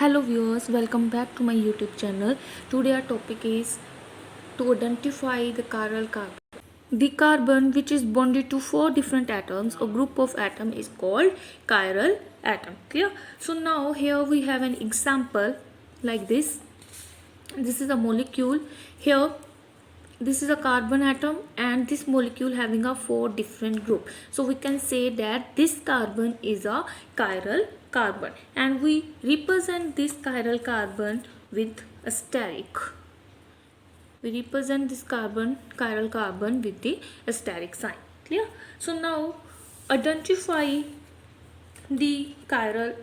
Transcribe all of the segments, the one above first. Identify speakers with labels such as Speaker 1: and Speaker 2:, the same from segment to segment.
Speaker 1: Hello viewers, welcome back to my YouTube channel. Today our topic is to identify the chiral carbon. The carbon which is bonded to four different atoms or group of atom is called chiral atom. Clear? So now here we have an example like this. This is a molecule. Here this is a carbon atom and this molecule having a four different group, so we can say that this carbon is a chiral carbon, and we represent this chiral carbon with asterisk. We represent this chiral carbon with the asterisk sign. Clear? So now identify the chiral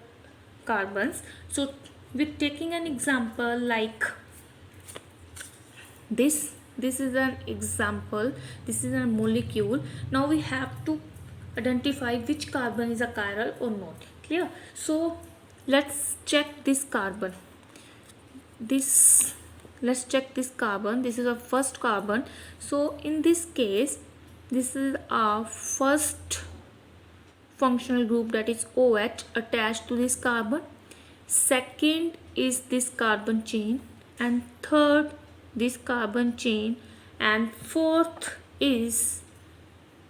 Speaker 1: carbons. So with taking an example like this is an example. This is a molecule. Now we have to identify which carbon is a chiral or not. Clear? So let's check this carbon. Let's check this carbon. This is our first carbon. So in this case, this is our first functional group, that is OH, attached to this carbon. Second is this carbon chain, and third this carbon chain, and fourth is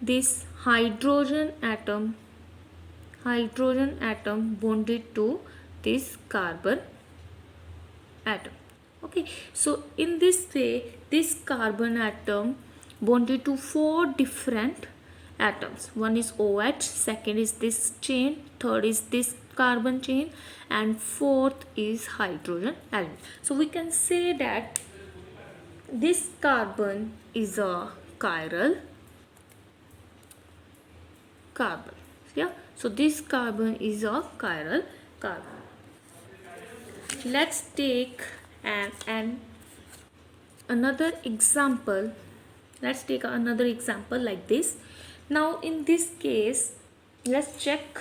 Speaker 1: this hydrogen atom bonded to this carbon atom. Okay, so in this way this carbon atom bonded to four different atoms. One is OH, second is this chain, third is this carbon chain, and fourth is hydrogen element. So we can say that this carbon is a chiral carbon. Yeah, so this carbon is a chiral carbon. Let's take another example. Let's take another example like this. Now in this case, let's check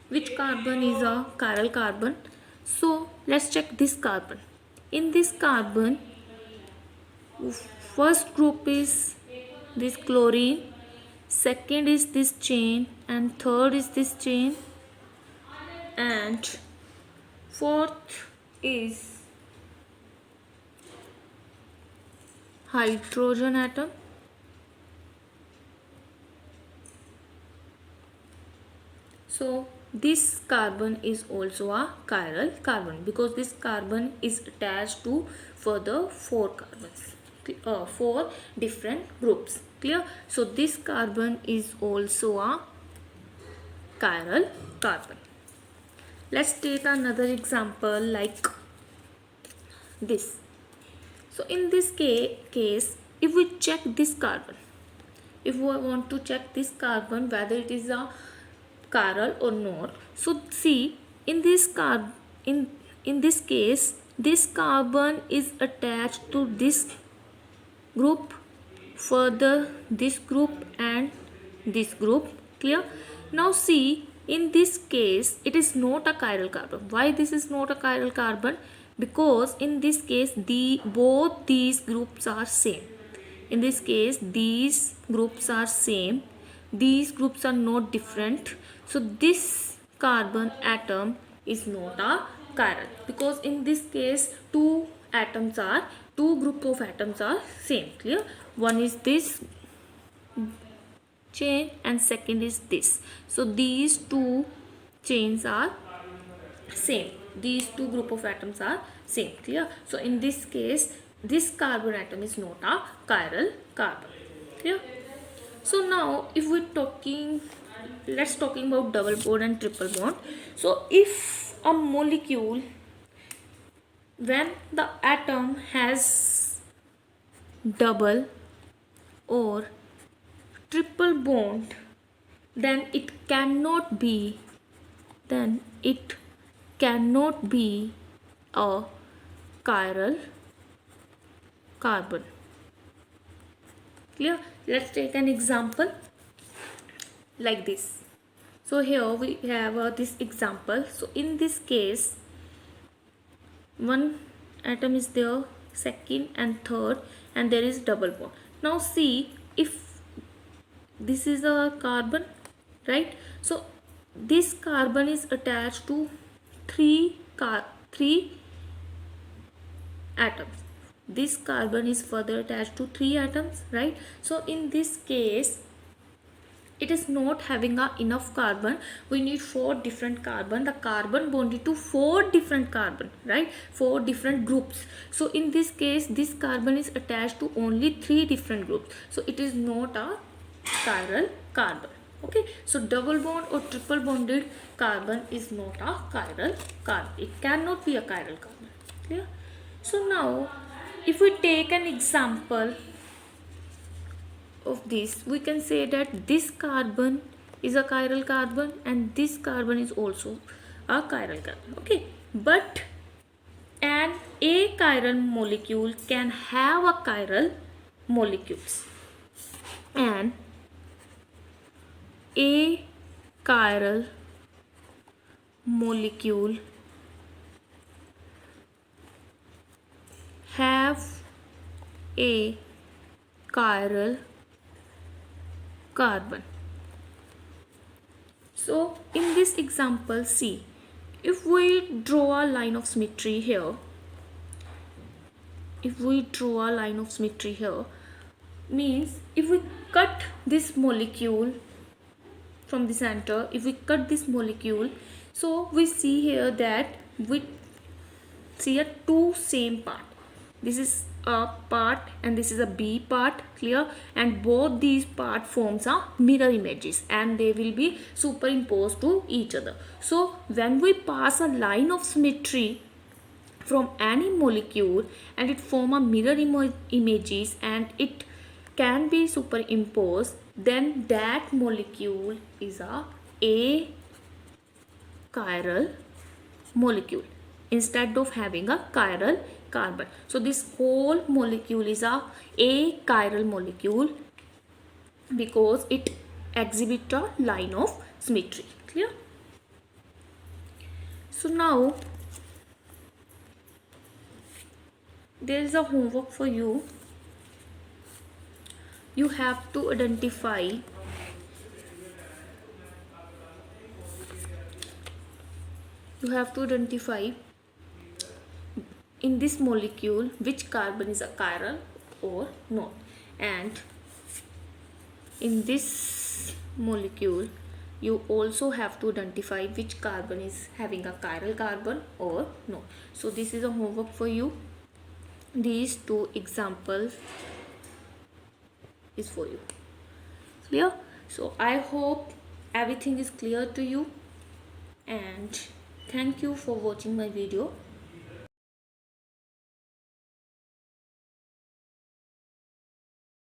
Speaker 1: which carbon is a chiral carbon. So let's check this carbon. In this carbon, first group is this chlorine, second is this chain, and third is this chain, and fourth is hydrogen atom. So this carbon is also a chiral carbon because this carbon is attached to further four carbons, four different groups. Clear? So this carbon is also a chiral carbon. Let's take another example like this. So in this case, if we check this carbon, if we want to check this carbon whether it is a chiral or not, so see in this in this case this carbon is attached to this group, further this group and this group. Clear? Now see in this case it is not a chiral carbon. Why this is not a chiral carbon? Because in this case both these groups are same. In this case these groups are same, these groups are not different, so this carbon atom is not a chiral because in this case two group of atoms are same. Clear? One is this chain and second is this, so these two chains are same, these two group of atoms are same. Clear? So in this case this carbon atom is not a chiral carbon. Clear? So now if let's talking about double bond and triple bond. So if a molecule, when the atom has double or triple bond, then it cannot be a chiral carbon. Clear? Let's take an example like this. So here we have this example. So in this case one atom is there, second and third, and there is double bond. Now see if this is a carbon, right? So this carbon is attached to three 3 atoms. This carbon is further attached to 3 atoms, right? So in this case it is not having enough carbon. We need 4 different carbon. The carbon bonded to 4 different carbon, right? 4 different groups. So in this case this carbon is attached to only 3 different groups, so it is not a chiral carbon. Okay, so double bond or triple bonded carbon is not a chiral carbon. It cannot be a chiral carbon. Clear? So now if we take an example of this, we can say that this carbon is a chiral carbon and this carbon is also a chiral carbon. Okay, but an achiral molecule can have a chiral molecules, and achiral molecule have a chiral carbon. So in this example, see, if we draw a line of symmetry here, means if we cut this molecule from the center, if we cut this molecule, so we see here that we see a two same part. This is a part and this is a B part, clear? And both these part forms are mirror images and they will be superimposed to each other. So when we pass a line of symmetry from any molecule and it form a mirror images and it can be superimposed, then that molecule is a achiral molecule instead of having a chiral carbon. So this whole molecule is a achiral molecule because it exhibits a line of symmetry. Clear? So now there is a homework for you. You have to identify in this molecule which carbon is a chiral or not, and in this molecule you also have to identify which carbon is having a chiral carbon or not. So this is a homework for you. These two examples is for you. Clear? So I hope everything is clear to you, and thank you for watching my video.